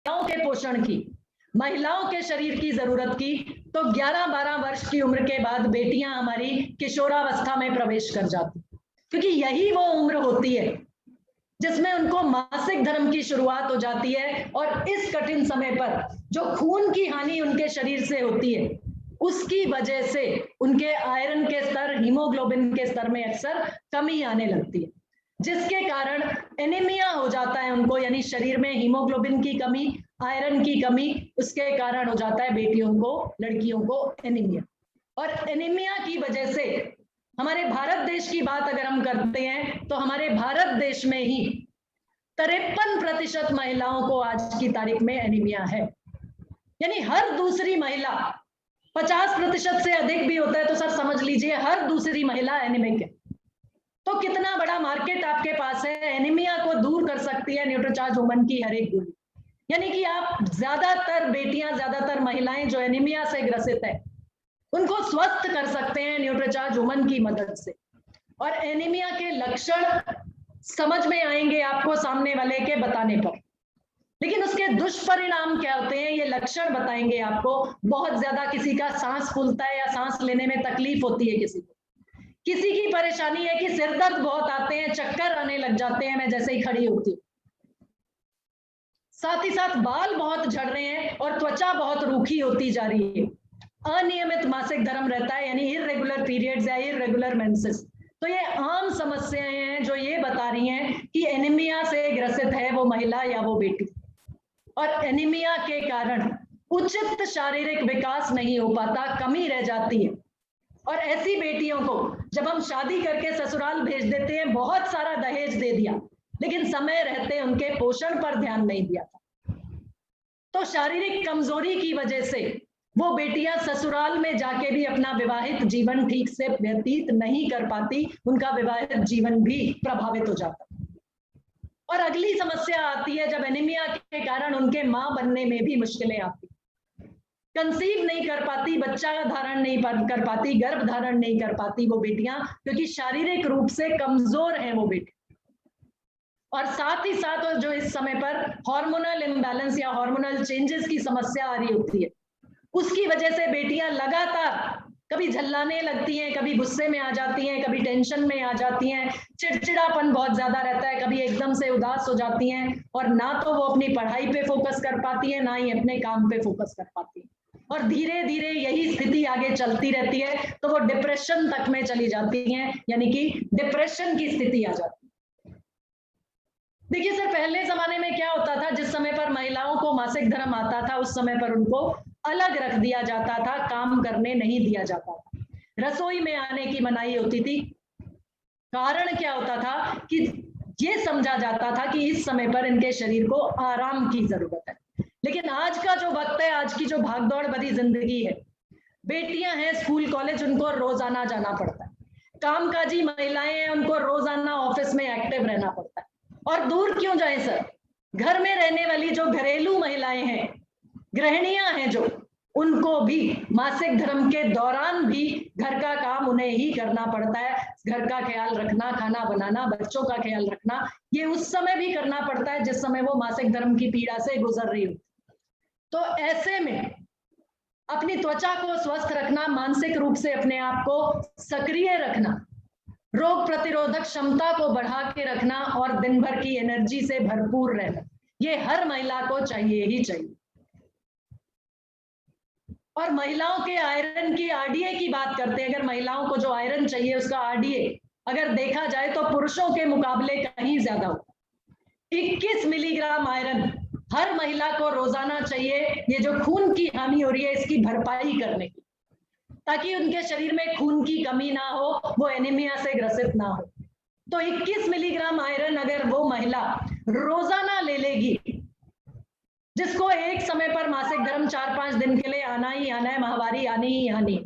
महिलाओं के पोषण की, महिलाओं के शरीर की जरूरत की, तो 11-12 वर्ष की उम्र के बाद बेटियां हमारी किशोरावस्था में प्रवेश कर जाती, क्योंकि यही वो उम्र होती है जिसमें उनको मासिक धर्म की शुरुआत हो जाती है। और इस कठिन समय पर जो खून की हानि उनके शरीर से होती है, उसकी वजह से उनके आयरन के स्तर, हीमोग्लोबिन के स्तर में अक्सर कमी आने लगती है, जिसके कारण एनीमिया हो जाता है उनको, यानी शरीर में हीमोग्लोबिन की कमी, आयरन की कमी, उसके कारण हो जाता है बेटियों को, लड़कियों को एनीमिया। और एनीमिया की वजह से हमारे भारत देश की बात अगर हम करते हैं तो हमारे भारत देश में ही 53% महिलाओं को आज की तारीख में एनीमिया है, यानी हर दूसरी महिला, 50% से अधिक भी होता है तो सर समझ लीजिए हर दूसरी महिला एनीमिक है। तो कितना बड़ा मार्केट आपके पास है, एनीमिया को दूर कर सकती है न्यूट्रीचार्ज वुमन की हर एक गोली। यानी कि आप ज्यादातर बेटियां, ज्यादातर महिलाएं जो एनीमिया से ग्रसित है, उनको स्वस्थ कर सकते हैं न्यूट्रीचार्ज वुमन की मदद से। और एनीमिया के लक्षण समझ में आएंगे आपको सामने वाले के बताने पर, लेकिन उसके दुष्परिणाम क्या होते हैं ये लक्षण बताएंगे आपको। बहुत ज्यादा किसी का सांस फूलता है या सांस लेने में तकलीफ होती है किसी की परेशानी है कि सिर दर्द बहुत आते हैं, चक्कर आने लग जाते हैं मैं जैसे ही खड़ी होती हूँ, साथ ही साथ बाल बहुत झड़ रहे हैं और त्वचा बहुत रूखी होती जा रही है, अनियमित मासिक धर्म रहता है, यानी इर्रेगुलर पीरियड्स या इर्रेगुलर मेंसेस। तो ये आम समस्याएं हैं जो ये बता रही हैं कि एनीमिया से ग्रसित है वो महिला या वो बेटी। और एनीमिया के कारण उचित शारीरिक विकास नहीं हो पाता, कमी रह जाती है। और ऐसी बेटियों को जब हम शादी करके ससुराल भेज देते हैं, बहुत सारा दहेज दे दिया, लेकिन समय रहते उनके पोषण पर ध्यान नहीं दिया था, तो शारीरिक कमजोरी की वजह से वो बेटियां ससुराल में जाके भी अपना विवाहित जीवन ठीक से व्यतीत नहीं कर पाती, उनका विवाहित जीवन भी प्रभावित हो जाता। और अगली समस्या आती है जब एनीमिया के कारण उनके मां बनने में भी मुश्किलें आती, कंसीव नहीं कर पाती, बच्चा धारण नहीं कर पाती, गर्भ धारण नहीं कर पाती वो बेटियां, क्योंकि शारीरिक रूप से कमजोर हैं वो बेटी। और साथ ही साथ जो इस समय पर हार्मोनल इम्बैलेंस या हार्मोनल चेंजेस की समस्या आ रही होती है, उसकी वजह से बेटियां लगातार कभी झल्लाने लगती हैं, कभी गुस्से में आ जाती हैं, कभी टेंशन में आ जाती हैं, चिड़चिड़ापन बहुत ज्यादा रहता है, कभी एकदम से उदास हो जाती हैं, और ना तो वो अपनी पढ़ाई पे फोकस कर पाती है, ना ही अपने काम पे फोकस कर पाती है। और धीरे धीरे यही स्थिति आगे चलती रहती है तो वो डिप्रेशन तक में चली जाती हैं, यानी कि डिप्रेशन की स्थिति आ जाती है। देखिए सर, पहले जमाने में क्या होता था, जिस समय पर महिलाओं को मासिक धर्म आता था उस समय पर उनको अलग रख दिया जाता था, काम करने नहीं दिया जाता था, रसोई में आने की मनाही होती थी। कारण क्या होता था कि ये समझा जाता था कि इस समय पर इनके शरीर को आराम की जरूरत है। लेकिन आज का जो वक्त है, आज की जो भागदौड़ भरी जिंदगी है, बेटियां हैं स्कूल कॉलेज, उनको रोजाना जाना पड़ता है, कामकाजी महिलाएं हैं उनको रोजाना ऑफिस में एक्टिव रहना पड़ता है। और दूर क्यों जाए सर, घर में रहने वाली जो घरेलू महिलाएं हैं, गृहिणियां हैं जो, उनको भी मासिक धर्म के दौरान भी घर का काम उन्हें ही करना पड़ता है। घर का ख्याल रखना, खाना बनाना, बच्चों का ख्याल रखना, ये उस समय भी करना पड़ता है जिस समय वो मासिक धर्म की पीड़ा से गुजर रही हो। तो ऐसे में अपनी त्वचा को स्वस्थ रखना, मानसिक रूप से अपने आप को सक्रिय रखना, रोग प्रतिरोधक क्षमता को बढ़ा के रखना और दिन भर की एनर्जी से भरपूर रहना, ये हर महिला को चाहिए ही चाहिए। और महिलाओं के आयरन की आरडीए की बात करते हैं, अगर महिलाओं को जो आयरन चाहिए उसका आरडीए अगर देखा जाए तो पुरुषों के मुकाबले कहीं ज्यादा होता है। 21 मिलीग्राम आयरन हर महिला को रोजाना चाहिए, ये जो खून की हानि हो रही है इसकी भरपाई करने की, ताकि उनके शरीर में खून की कमी ना हो, वो एनीमिया से ग्रसित ना हो। तो 21 मिलीग्राम आयरन अगर वो महिला रोजाना ले लेगी, जिसको एक समय पर मासिक धर्म 4-5 दिन के लिए आना ही आना है, माहवारी आनी ही आनी,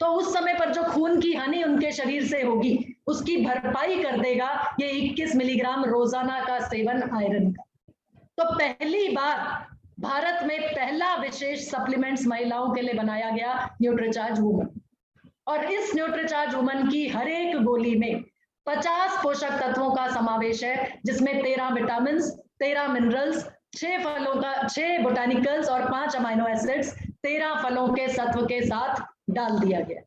तो उस समय पर जो खून की हानि उनके शरीर से होगी उसकी भरपाई कर देगा ये 21 मिलीग्राम रोजाना का सेवन आयरन का। तो पहली बार भारत में पहला विशेष सप्लीमेंट्स महिलाओं के लिए बनाया गया न्यूट्रीचार्ज वुमन, और इस न्यूट्रीचार्ज वुमन की हर एक गोली में 50 पोषक तत्वों का समावेश है, जिसमें 13 विटामिन, 13 मिनरल्स, 6 बोटानिकल्स और 5 अमाइनो एसिड्स 13 फलों के सत्व के साथ डाल दिया गया।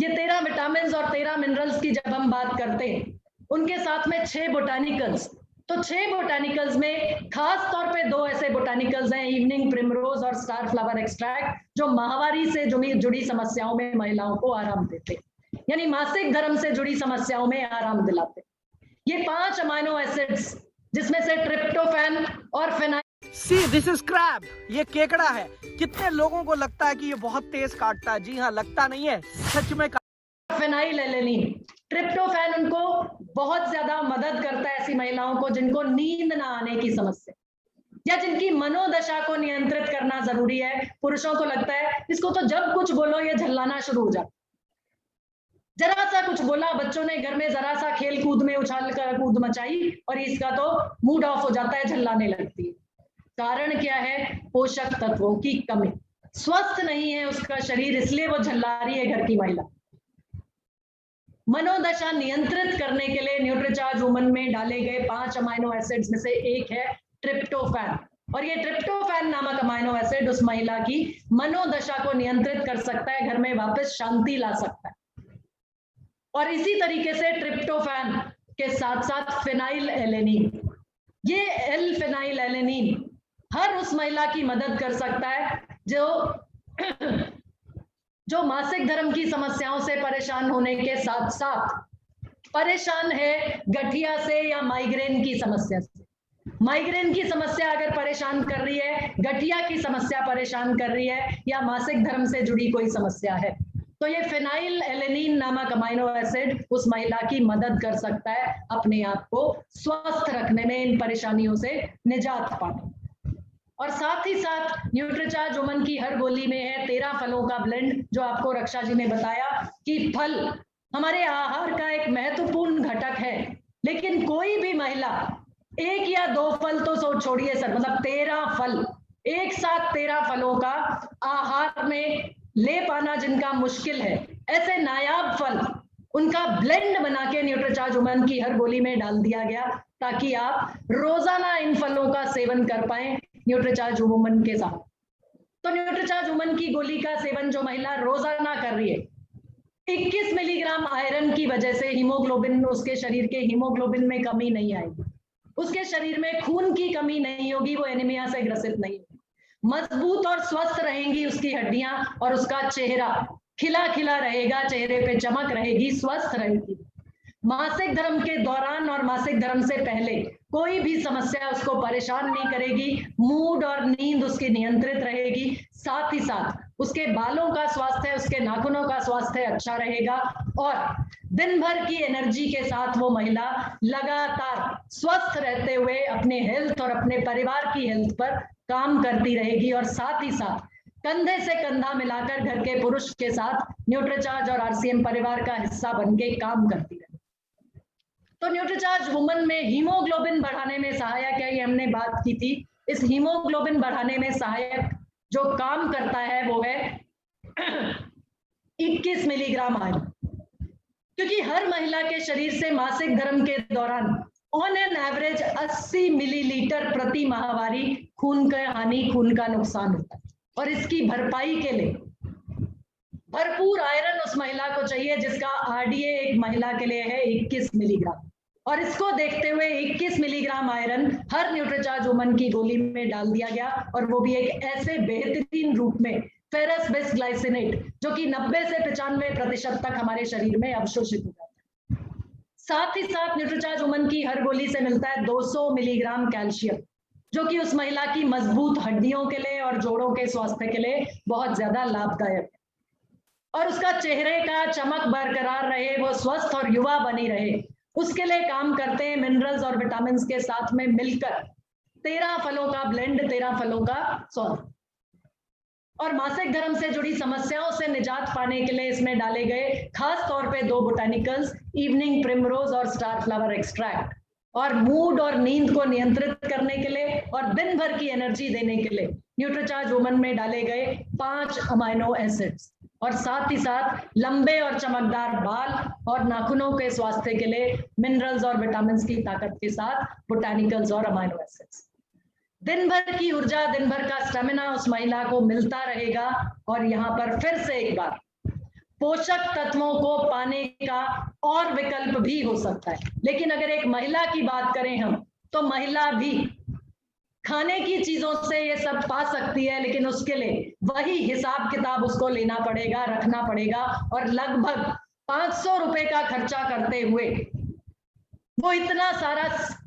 ये 13 विटामिन और 13 मिनरल्स की जब हम बात करते हैं, उनके साथ में 6 बोटानिकल्स, तो 6 बोटानिकल्स में खास तौर पे 2 ऐसे बोटानिकल्स हैं, इवनिंग प्रिमरोज और स्टार फ्लावर एक्सट्रैक्ट, जो माहवारी से जुड़ी समस्याओं में महिलाओं को आराम देते, यानी मासिक धर्म से जुड़ी समस्याओं में आराम दिलाते। ये 5 अमाइनो एसिड्स, जिसमें से ट्रिप्टोफैन और phenyl. See this is crab, ये केकड़ा है। कितने लोगों को लगता है कि ये बहुत तेज काटता है, जी हाँ, लगता नहीं है, सच में। फेनाइलएलेनिन, ट्रिप्टोफैन उनको बहुत ज्यादा मदद करता है ऐसी महिलाओं को जिनको नींद ना आने की समस्या या जिनकी मनोदशा को नियंत्रित करना जरूरी है। पुरुषों को लगता है इसको तो जब कुछ बोलो ये झल्लाना शुरू हो जाता, जरा सा कुछ बोला, बच्चों ने घर में जरा सा खेल कूद में उछाल कर कूद मचाई और इसका तो मूड ऑफ हो जाता है, झल्लाने लगती है। कारण क्या है? पोषक तत्वों की कमी, स्वस्थ नहीं है उसका शरीर, इसलिए वो झल्ला रही है घर की महिला। मनोदशा नियंत्रित करने के लिए न्यूट्रीचार्ज वुमन में डाले गए 5 अमाइनो एसिड्स में से एक है ट्रिप्टोफैन, और ये ट्रिप्टोफैन नामक अमाइनो एसिड उस महिला की मनोदशा को नियंत्रित कर सकता है, घर में वापस शांति ला सकता है। और इसी तरीके से ट्रिप्टोफैन के साथ साथ फेनाइलएलेनिन, ये एल फेनाइलएलेनिन हर उस महिला की मदद कर सकता है जो मासिक धर्म की समस्याओं से परेशान होने के साथ साथ परेशान है गठिया से या माइग्रेन की समस्या से। माइग्रेन की समस्या अगर परेशान कर रही है, गठिया की समस्या परेशान कर रही है, या मासिक धर्म से जुड़ी कोई समस्या है, तो ये फेनाइलएलेनिन नामक अमाइनो एसिड उस महिला की मदद कर सकता है अपने आप को स्वस्थ रखने में, इन परेशानियों से निजात पाने। और साथ ही साथ न्यूट्रीचार्ज वुमन की हर गोली में है 13 फलों का ब्लेंड, जो आपको रक्षा जी ने बताया कि फल हमारे आहार का एक महत्वपूर्ण घटक है, लेकिन कोई भी महिला 1 या 2 फल तो छोड़िए सर, मतलब 13 फल, एक साथ 13 फलों का आहार में ले पाना जिनका मुश्किल है, ऐसे नायाब फल उनका ब्लेंड बना के न्यूट्रीचार्ज वुमन की हर गोली में डाल दिया गया, ताकि आप रोजाना इन फलों का सेवन कर पाए न्यूट्रीचार्ज वुमन के साथ। तो न्यूट्रीचार्ज वुमन की गोली का सेवन जो महिला रोजाना कर रही है, 21 मिलीग्राम आयरन की वजह से हीमोग्लोबिन, उसके शरीर के हीमोग्लोबिन में कमी नहीं आएगी, उसके शरीर में खून की कमी नहीं होगी, वो एनीमिया से ग्रसित नहीं होगी, मजबूत और स्वस्थ रहेंगी उसकी हड्डियां, और उसका चेहरा खिला खिला रहेगा, चेहरे पे चमक रहेगी, स्वस्थ रहेगी। मासिक धर्म के दौरान और मासिक धर्म से पहले कोई भी समस्या उसको परेशान नहीं करेगी, मूड और नींद उसकी नियंत्रित रहेगी, साथ ही साथ उसके बालों का स्वास्थ्य, उसके नाखूनों का स्वास्थ्य अच्छा रहेगा, और दिन भर की एनर्जी के साथ वो महिला लगातार स्वस्थ रहते हुए अपने हेल्थ और अपने परिवार की हेल्थ पर काम करती रहेगी, और साथ ही साथ कंधे से कंधा मिलाकर घर के पुरुष के साथ न्यूट्रीचार्ज और आरसीएम परिवार का हिस्सा बनके काम करती रहेगी। तो न्यूट्रीचार्ज वुमन में हीमोग्लोबिन बढ़ाने में सहायक है, ये हमने बात की थी। इस हीमोग्लोबिन बढ़ाने में सहायक जो काम करता है वो है 21 मिलीग्राम आयरन, क्योंकि हर महिला के शरीर से मासिक धर्म के दौरान ऑन एन एवरेज 80 मिलीलीटर प्रति माहवारी खून का हानि, खून का नुकसान होता है, और इसकी भरपाई के लिए भरपूर आयरन उस महिला को चाहिए, जिसका आरडीए एक महिला के लिए है 21 मिलीग्राम, और इसको देखते हुए 21 मिलीग्राम आयरन हर न्यूट्रीचार्ज वुमन की गोली में डाल दिया गया, और वो भी एक ऐसे बेहतरीन रूप में फेरस बिसग्लाइसिनेट, जो कि 90 से 95% तक हमारे शरीर में अवशोषित हो जाता है। साथ ही साथ न्यूट्रीचार्ज वुमन की हर गोली से मिलता है 200 मिलीग्राम कैल्शियम, जो कि उस महिला की मजबूत हड्डियों के लिए और जोड़ों के स्वास्थ्य के लिए बहुत ज्यादा लाभदायक है, और उसका चेहरे का चमक बरकरार रहे, वो स्वस्थ और युवा बनी रहे, उसके लिए काम करते हैं मिनरल्स और विटामिन के साथ में मिलकर 13 फलों का ब्लेंड, 13 फलों का सॉल्व। और मासिक धर्म से जुड़ी समस्याओं से निजात पाने के लिए इसमें डाले गए खास तौर पे 2 बोटानिकल्स, इवनिंग प्रिमरोज और स्टार फ्लावर एक्सट्रैक्ट, और मूड और नींद को नियंत्रित करने के लिए और दिन भर की एनर्जी देने के लिए न्यूट्रीचार्ज वुमन में डाले गए 5 अमाइनो एसिड्स, और साथ ही साथ लंबे और चमकदार बाल और नाखूनों के स्वास्थ्य के लिए मिनरल्स और विटामिन की ताकत के साथ बोटानिकल्स और अमाइनो एसिड्स। दिन भर की ऊर्जा, दिन भर का स्टेमिना उस महिला को मिलता रहेगा। और यहाँ पर फिर से एक बार, पोषक तत्वों को पाने का और विकल्प भी हो सकता है, लेकिन अगर एक महिला की बात करें हम, तो महिला भी खाने की चीजों से ये सब पा सकती है, लेकिन उसके लिए वही हिसाब किताब उसको लेना पड़ेगा, रखना पड़ेगा। और लगभग 500 रुपए का खर्चा करते हुए वो इतना सारा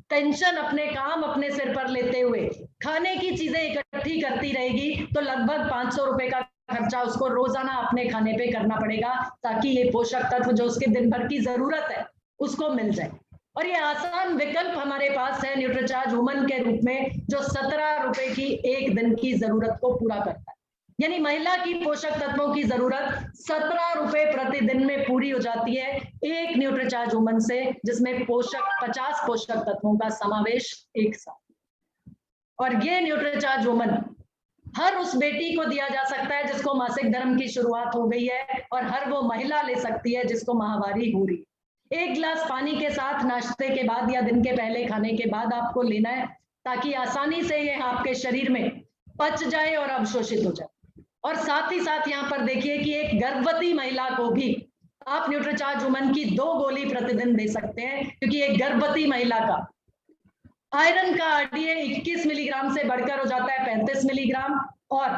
टेंशन, अपने काम अपने सिर पर लेते हुए खाने की चीजें इकट्ठी करती रहेगी, तो लगभग 500 रुपए का खर्चा उसको रोजाना अपने खाने पे करना पड़ेगा, ताकि ये पोषक तत्व जो उसके दिन भर की जरूरत है उसको मिल जाए। और ये आसान विकल्प हमारे पास है न्यूट्रीचार्ज वुमन के रूप में, जो 17 रुपए की एक दिन की जरूरत को पूरा करता है। यानी महिला की पोषक तत्वों की जरूरत 17 रुपए प्रतिदिन में पूरी हो जाती है एक न्यूट्रीचार्ज वुमन से, जिसमें 50 पोषक तत्वों का समावेश एक साथ। और ये न्यूट्रीचार्ज वुमन हर उस बेटी को दिया जा सकता है जिसको मासिक धर्म की शुरुआत हो गई है, और हर वो महिला ले सकती है जिसको माहवारी हो रही है। 1 गिलास पानी के साथ नाश्ते के बाद या दिन के पहले खाने के बाद आपको लेना है, ताकि आसानी से ये आपके शरीर में पच जाए और अवशोषित हो जाए। और साथ ही साथ यहाँ पर देखिए कि एक गर्भवती महिला को भी आप न्यूट्रीचार्ज वुमन की 2 गोली प्रतिदिन दे सकते हैं, क्योंकि एक गर्भवती महिला का आयरन का आरडीए 21 मिलीग्राम से बढ़कर हो जाता है 35 मिलीग्राम, और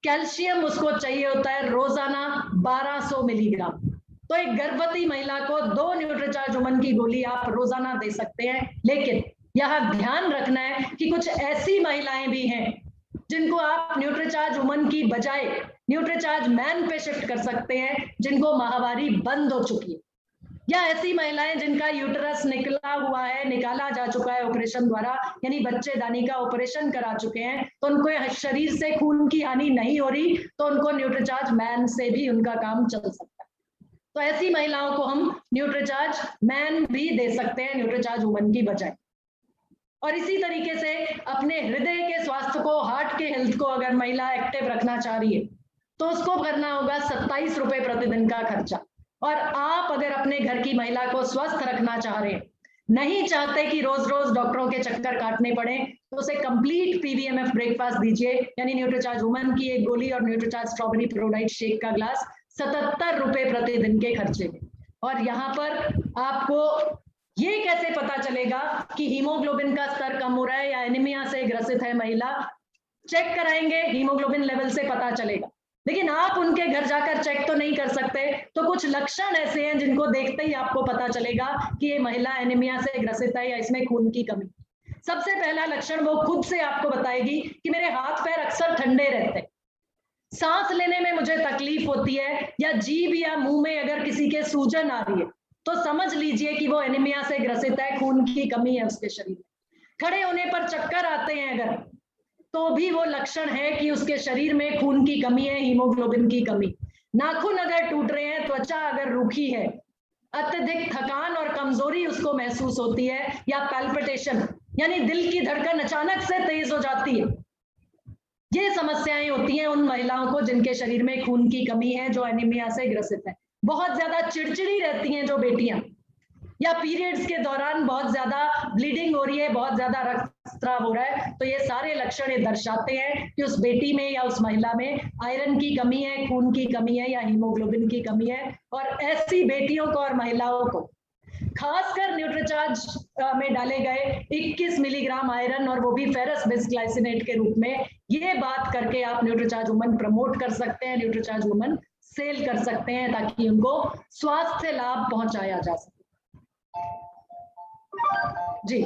कैल्शियम उसको चाहिए होता है रोजाना 1200 मिलीग्राम। तो एक गर्भवती महिला को 2 न्यूट्रीचार्ज वुमन की गोली आप रोजाना दे सकते हैं। लेकिन यहाँ ध्यान रखना है कि कुछ ऐसी महिलाएं भी हैं जिनको आप न्यूट्रीचार्ज वुमन की बजाय न्यूट्रीचार्ज मैन पे शिफ्ट कर सकते हैं, जिनको माहवारी बंद हो चुकी है, या ऐसी महिलाएं जिनका यूटरस निकाला जा चुका है ऑपरेशन द्वारा, यानी बच्चेदानी का ऑपरेशन करा चुके हैं, तो उनको शरीर से खून की हानि नहीं हो रही, तो उनको न्यूट्रीचार्ज मैन से भी उनका काम चल सकता है। तो ऐसी महिलाओं को हम न्यूट्रीचार्ज मैन भी दे सकते हैं न्यूट्रीचार्ज वुमन की बजाय। और इसी तरीके से अपने हृदय के स्वास्थ्य को, हार्ट के हेल्थ को अगर महिला एक्टिव रखना चाह रही है, तो उसको करना होगा 27 रुपए प्रतिदिन का खर्चा। और आप अगर अपने घर की महिला को स्वस्थ रखना चाह रहे हैं, नहीं चाहते कि रोज रोज डॉक्टरों के चक्कर काटने पड़े, तो उसे कंप्लीट पीवीएमएफ ब्रेकफास्ट दीजिए, यानी न्यूट्रीचार्ज वुमन की एक गोली और न्यूट्रीचार्ज स्ट्रॉबेरी प्रोडाइट शेक का ग्लास 77 रुपए प्रतिदिन के खर्चे में। और यहाँ पर आपको ये कैसे पता चलेगा कि हीमोग्लोबिन का स्तर कम हो रहा है या एनीमिया से ग्रसित है महिला? चेक कराएंगे, हीमोग्लोबिन लेवल से पता चलेगा, लेकिन आप उनके घर जाकर चेक तो नहीं कर सकते। तो कुछ लक्षण ऐसे हैं जिनको देखते ही आपको पता चलेगा कि ये महिला एनीमिया से ग्रसित है या इसमें खून की कमी। सबसे पहला लक्षण वो खुद से आपको बताएगी कि मेरे हाथ पैर अक्सर ठंडे रहते हैं, सांस लेने में मुझे तकलीफ होती है, या जीभ या मुंह में अगर किसी के सूजन आ रही है, तो समझ लीजिए कि वो एनीमिया से ग्रसित है, खून की कमी है उसके शरीर में। खड़े होने पर चक्कर आते हैं अगर, तो भी वो लक्षण है कि उसके शरीर में खून की कमी है, हीमोग्लोबिन की कमी। नाखून अगर टूट रहे हैं, त्वचा अगर रूखी है, अत्यधिक थकान और कमजोरी उसको महसूस होती है, या पैल्पिटेशन यानी दिल की धड़कन अचानक से तेज हो जाती है, ये समस्याएं होती हैं उन महिलाओं को जिनके शरीर में खून की कमी है, जो एनीमिया से ग्रसित है। बहुत ज्यादा चिड़चिड़ी रहती हैं जो बेटियां, या पीरियड्स के दौरान बहुत ज्यादा ब्लीडिंग हो रही है, बहुत ज्यादा रक्तस्राव हो रहा है, तो ये सारे लक्षण ये दर्शाते हैं कि उस बेटी में या उस महिला में आयरन की कमी है, खून की कमी है, या हीमोग्लोबिन की कमी है। और ऐसी बेटियों को और महिलाओं को खासकर न्यूट्रीचार्ज में डाले गए 21 मिलीग्राम आयरन, और वो भी फेरस बिसग्लाइसिनेट के रूप में, ये बात करके आप न्यूट्रीचार्ज वुमन प्रमोट कर सकते हैं, न्यूट्रीचार्ज वुमन सेल कर सकते हैं, ताकि उनको स्वास्थ्य लाभ पहुंचाया जा सके। जी,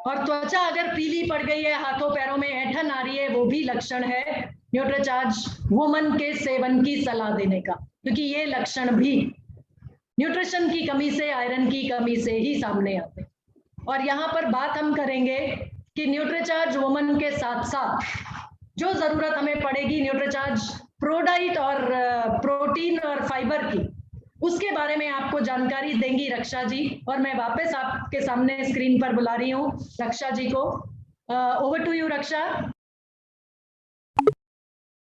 और त्वचा अगर पीली पड़ गई है, हाथों पैरों में ऐंठन आ रही है, वो भी लक्षण है न्यूट्रीचार्ज वुमन के सेवन की सलाह देने का, क्योंकि ये लक्षण भी न्यूट्रिशन की कमी से, आयरन की कमी से ही सामने आते हैं। और यहाँ पर बात हम करेंगे कि न्यूट्रीचार्ज वुमन के साथ साथ जो जरूरत हमें पड़ेगी न्यूट्रीचार्ज प्रोडाइट और प्रोटीन और फाइबर की, उसके बारे में आपको जानकारी देंगी रक्षा जी। और मैं वापस आपके सामने स्क्रीन पर बुला रही हूँ रक्षा जी को। Over to you Raksha.